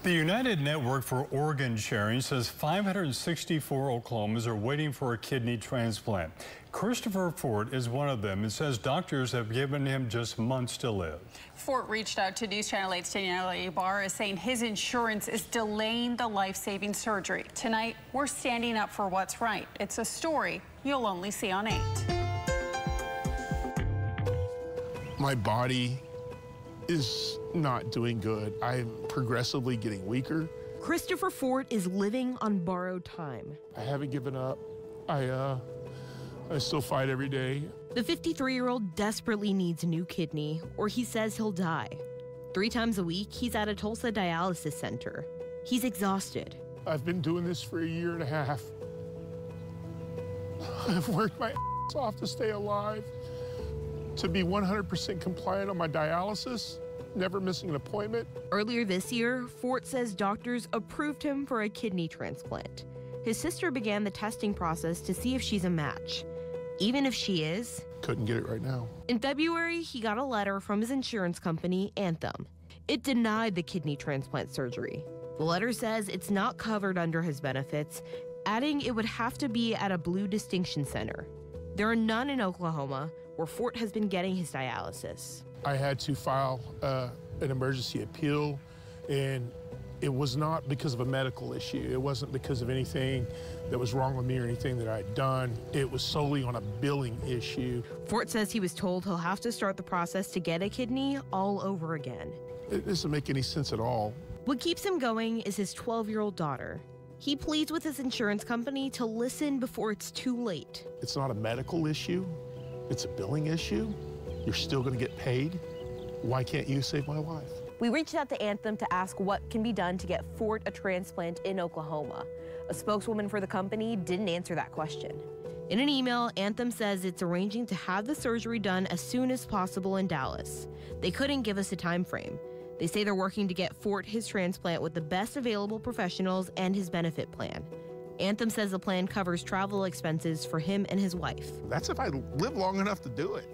The United Network for Organ Sharing says 564 Oklahomans are waiting for a kidney transplant. Christopher Fort is one of them and says doctors have given him just months to live. Fort reached out to NewsChannel 8's Danielle Ibarra, saying his insurance is delaying the life-saving surgery. Tonight, we're standing up for what's right. It's a story you'll only see on 8. My body is not doing good. I'm progressively getting weaker. Christopher Fort is living on borrowed time. I haven't given up. I still fight every day. The 53-year-old desperately needs a new kidney, or he says he'll die. 3 times a week, he's at a Tulsa dialysis center. He's exhausted. I've been doing this for a year and a half. I've worked my ass off to stay alive, to be 100% compliant on my dialysis, never missing an appointment. Earlier this year, Fort says doctors approved him for a kidney transplant. His sister began the testing process to see if she's a match. Even if she is, couldn't get it right now. In February, he got a letter from his insurance company, Anthem. It denied the kidney transplant surgery. The letter says it's not covered under his benefits, adding it would have to be at a Blue Distinction Center. There are none in Oklahoma, where Fort has been getting his dialysis. I had to file an emergency appeal, and it was not because of a medical issue. It wasn't because of anything that was wrong with me or anything that I'd done. It was solely on a billing issue. Fort says he was told he'll have to start the process to get a kidney all over again. It doesn't make any sense at all. What keeps him going is his 12-year-old daughter. He pleads with his insurance company to listen before it's too late. It's not a medical issue. It's a billing issue. You're still going to get paid. Why can't you save my life? We reached out to Anthem to ask what can be done to get Fort a transplant in Oklahoma. A spokeswoman for the company didn't answer that question. In an email, Anthem says it's arranging to have the surgery done as soon as possible in Dallas. They couldn't give us a time frame. They say they're working to get Fort his transplant with the best available professionals and his benefit plan. Anthem says the plan covers travel expenses for him and his wife. That's if I live long enough to do it.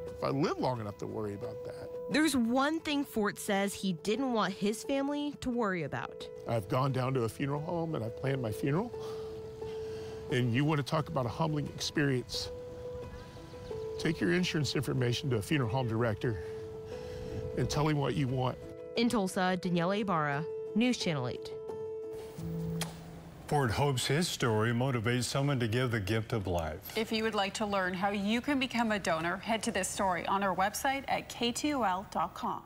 If I live long enough to worry about that. There's one thing Fort says he didn't want his family to worry about. I've gone down to a funeral home and I've planned my funeral. And you want to talk about a humbling experience. Take your insurance information to a funeral home director and tell him what you want. In Tulsa, Danielle Ibarra, NewsChannel 8. Fort hopes his story motivates someone to give the gift of life. If you would like to learn how you can become a donor, head to this story on our website at k2l.com.